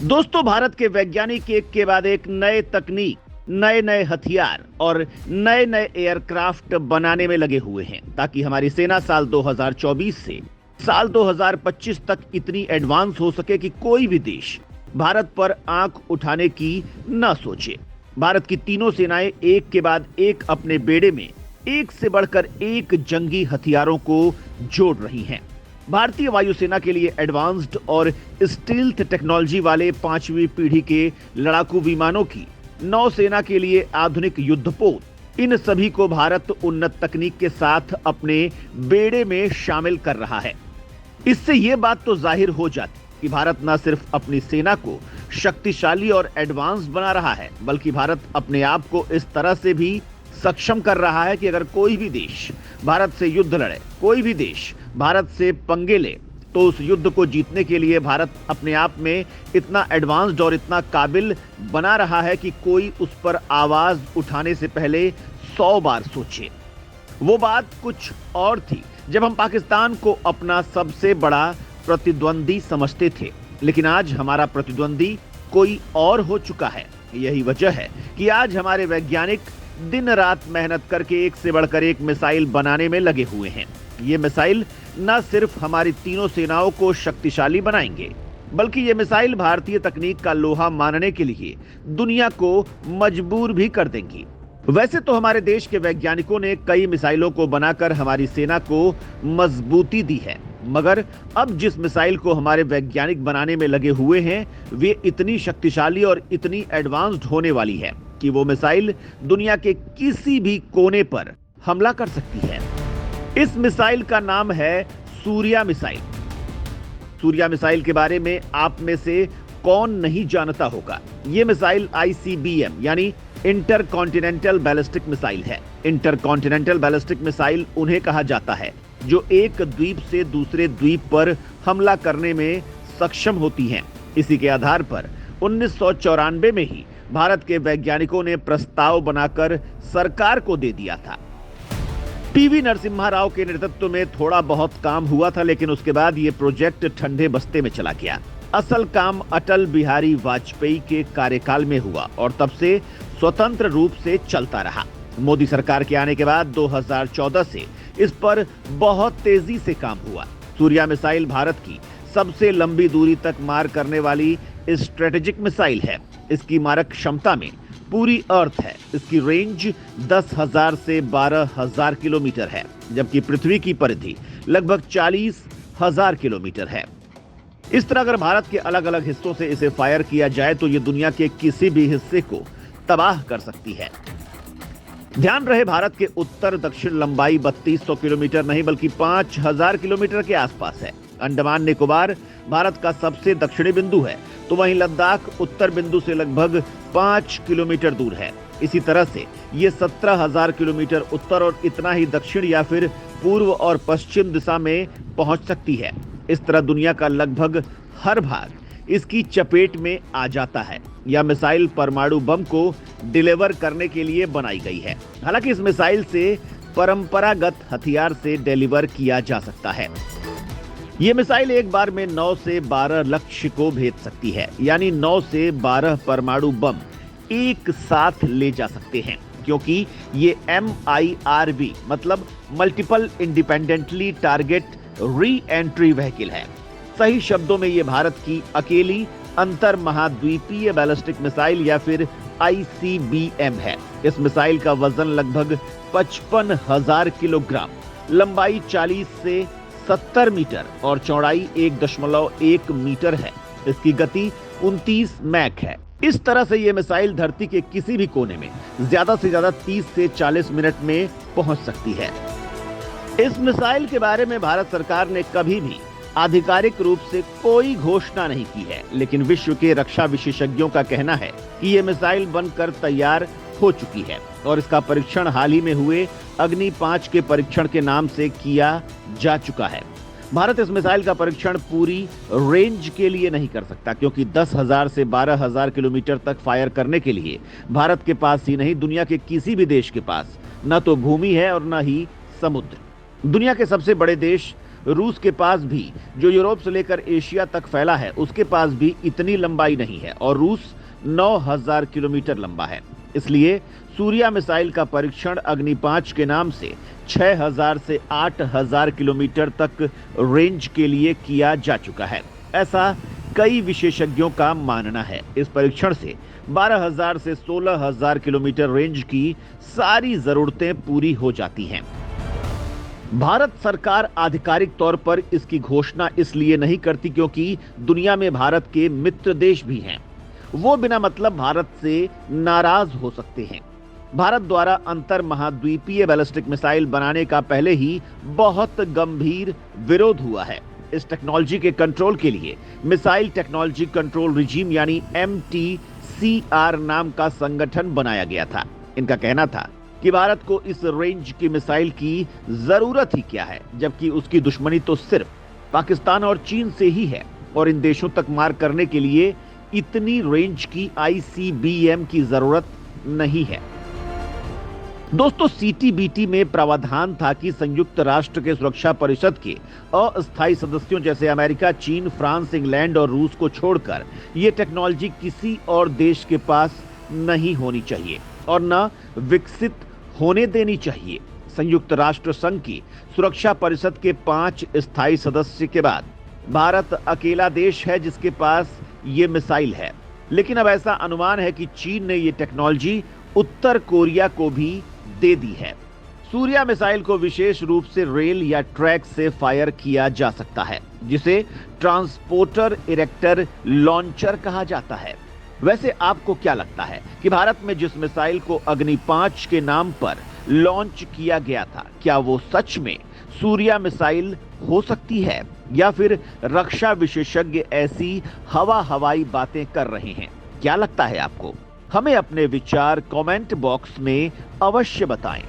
दोस्तों, भारत के वैज्ञानिक एक के बाद एक नए तकनीक, नए नए हथियार और नए नए एयरक्राफ्ट बनाने में लगे हुए हैं ताकि हमारी सेना साल 2024 से साल 2025 तक इतनी एडवांस हो सके कि कोई भी देश भारत पर आंख उठाने की न सोचे। भारत की तीनों सेनाएं एक के बाद एक अपने बेड़े में एक से बढ़कर एक जंगी हथियारों को जोड़ रही हैं। भारतीय वायुसेना के लिए एडवांस्ड और स्टील्थ टेक्नोलॉजी वाले 5वीं पीढ़ी के लड़ाकू विमानों की, नौसेना के लिए आधुनिक युद्धपोत, इन सभी को भारत उन्नत तकनीक के साथ अपने बेड़े में शामिल कर रहा है। इससे यह बात तो जाहिर हो जाती कि भारत न सिर्फ अपनी सेना को शक्तिशाली और एडवांस बना रहा है, बल्कि भारत अपने आप को इस तरह से भी सक्षम कर रहा है कि अगर कोई भी देश भारत से युद्ध लड़े, कोई भी देश भारत से पंगे ले, तो उस युद्ध को जीतने के लिए भारत अपने आप में इतना एडवांस्ड और इतना काबिल बना रहा है कि कोई उस पर आवाज उठाने से पहले 100 बार सोचे। वो बात कुछ और थी जब हम पाकिस्तान को अपना सबसे बड़ा प्रतिद्वंदी समझते थे, लेकिन आज हमारा प्रतिद्वंदी कोई और हो चुका है। यही वजह है कि आज हमारे वैज्ञानिक दिन रात मेहनत करके एक से बढ़कर एक मिसाइल बनाने में लगे हुए हैं। ये मिसाइल न सिर्फ हमारी तीनों सेनाओं को शक्तिशाली बनाएंगे, बल्कि ये मिसाइल भारतीय तकनीक का लोहा मानने के लिए दुनिया को मजबूर भी कर देंगी। वैसे तो हमारे देश के वैज्ञानिकों ने कई मिसाइलों को बनाकर हमारी सेना को मजबूती दी है, मगर अब जिस मिसाइल को हमारे वैज्ञानिक बनाने में लगे हुए हैं, वे इतनी शक्तिशाली और इतनी एडवांस्ड होने वाली है कि वो मिसाइल दुनिया के किसी भी कोने पर हमला कर सकती है। इस मिसाइल का नाम है सूर्या मिसाइल। सूर्या मिसाइल के बारे में आप में से कौन नहीं जानता होगा। यह मिसाइल ICBM यानी इंटर कॉन्टिनेंटल बैलिस्टिक मिसाइल है। इंटर कॉन्टिनेंटल बैलिस्टिक मिसाइल उन्हें कहा जाता है जो एक द्वीप से दूसरे द्वीप पर हमला करने में सक्षम होती हैं। इसी के आधार पर 1994 में ही भारत के वैज्ञानिकों ने प्रस्ताव बनाकर सरकार को दे दिया था। PV नरसिम्हा राव के नेतृत्व में थोड़ा बहुत काम हुआ था, लेकिन उसके बाद यह प्रोजेक्ट ठंडे बस्ते में चला गया। असल काम अटल बिहारी वाजपेयी के कार्यकाल में हुआ और तब से स्वतंत्र रूप से चलता रहा। मोदी सरकार के आने के बाद 2014 से इस पर बहुत तेजी से काम हुआ। सूर्या मिसाइल भारत की सबसे लंबी दूरी तक मार करने वाली स्ट्रेटेजिक मिसाइल है। इसकी मारक क्षमता में पूरी अर्थ है। इसकी रेंज 10,000 से 12,000 किलोमीटर है, जबकि पृथ्वी की परिधि लगभग 40,000 किलोमीटर है। इस तरह अगर भारत के अलग अलग हिस्सों से इसे फायर किया जाए तो ये दुनिया के किसी भी हिस्से को तबाह कर सकती है। ध्यान रहे, भारत के उत्तर दक्षिण लंबाई 3200 किलोमीटर नहीं बल्कि 5,000 किलोमीटर के आसपास है। अंडमान निकोबार भारत का सबसे दक्षिणी बिंदु है, तो वहीं लद्दाख उत्तर बिंदु से लगभग 5 किलोमीटर दूर है। इसी तरह से ये 17,000 किलोमीटर उत्तर और इतना ही दक्षिण या फिर पूर्व और पश्चिम दिशा में पहुंच सकती है। इस तरह दुनिया का लगभग हर भाग इसकी चपेट में आ जाता है। यह मिसाइल परमाणु बम को डिलीवर करने के लिए बनाई गई है। हालांकि इस मिसाइल से परंपरागत हथियार से डिलीवर किया जा सकता है। यह मिसाइल एक बार में 9 से 12 लक्ष्य को भेद सकती है, यानी 9 से 12 परमाणु बम एक साथ ले जा सकते हैं, क्योंकि ये MIRV मतलब multiple independently target re entry vehicle है। सही शब्दों में ये भारत की अकेली अंतर महाद्वीपीय बैलिस्टिक मिसाइल या फिर ICBM है। इस मिसाइल का वजन लगभग 55,000 किलोग्राम, लंबाई 40 से 70 मीटर और चौड़ाई 1.1 मीटर है। इसकी गति 29 मैक है। इस तरह से यह मिसाइल धरती के किसी भी कोने में ज्यादा से ज्यादा 30 से 40 मिनट में पहुंच सकती है। इस मिसाइल के बारे में भारत सरकार ने कभी भी आधिकारिक रूप से कोई घोषणा नहीं की है, लेकिन विश्व के रक्षा विशेषज्ञों का कहना है कि यह मिसाइल बनकर तैयार हो चुकी है और इसका परीक्षण हाल ही में हुए अग्नि 5 के परीक्षण के नाम से किया जा चुका है। भारत इस मिसाइल का परीक्षण पूरी रेंज के लिए नहीं कर सकता, क्योंकि 10,000 से 12,000 किलोमीटर तक फायर करने के लिए भारत के पास ही नहीं, दुनिया के किसी भी देश के पास न तो भूमि है और न ही समुद्र। दुनिया के सबसे बड़े देश रूस के पास भी, जो यूरोप से लेकर एशिया तक फैला है, उसके पास भी इतनी लंबाई नहीं है और रूस 9,000 किलोमीटर लंबा है। इसलिए सूर्या मिसाइल का परीक्षण अग्नि 5 के नाम से 6,000 से 8,000 किलोमीटर तक रेंज के लिए किया जा चुका है, ऐसा कई विशेषज्ञों का मानना है। इस परीक्षण से 12,000 से 16,000 किलोमीटर रेंज की सारी जरूरतें पूरी हो जाती हैं। भारत सरकार आधिकारिक तौर पर इसकी घोषणा इसलिए नहीं करती क्योंकि दुनिया में भारत के मित्र देश भी हैं। वो बिना मतलब भारत से नाराज हो सकते हैं। भारत द्वारा अंतर महाद्वीपीय बैलिस्टिक मिसाइल बनाने का पहले ही बहुत गंभीर विरोध हुआ है। इस टेक्नोलॉजी के कंट्रोल के लिए मिसाइल टेक्नोलॉजी कंट्रोल रिजीम यानी MTCR नाम का संगठन बनाया गया था। इनका कहना था कि भारत को इस रेंज की मिसाइल की जरूरत ही क्या है, जबकि उसकी दुश्मनी तो सिर्फ पाकिस्तान और चीन से ही है और इन देशों तक मार करने के लिए इतनी रेंज की ICBM की जरूरत नहीं है। दोस्तों, CTBT में प्रावधान था कि संयुक्त राष्ट्र के सुरक्षा परिषद के अस्थायी सदस्यों जैसे अमेरिका, चीन, फ्रांस, इंग्लैंड और रूस को छोड़कर यह टेक्नोलॉजी किसी और देश के पास नहीं होनी चाहिए और न विकसित होने देनी चाहिए। संयुक्त राष्ट्र संघ की सुरक्षा परिषद के 5 स्थायी सदस्य के बाद भारत अकेला देश है जिसके पास ये मिसाइल है। लेकिन अब ऐसा अनुमान है कि चीन ने ये टेक्नोलॉजी उत्तर कोरिया को भी दे दी है। सूर्या मिसाइल को विशेष रूप से रेल या ट्रैक से फायर किया जा सकता है, जिसे ट्रांसपोर्टर इरेक्टर लॉन्चर कहा जाता है। वैसे आपको क्या लगता है कि भारत में जिस मिसाइल को अग्नि 5 के नाम पर लॉन्च किया गया था, क्या वो सच में सूर्या मिसाइल हो सकती है या फिर रक्षा विशेषज्ञ ऐसी हवाई बातें कर रहे हैं? क्या लगता है आपको? हमें अपने विचार कमेंट बॉक्स में अवश्य बताएं।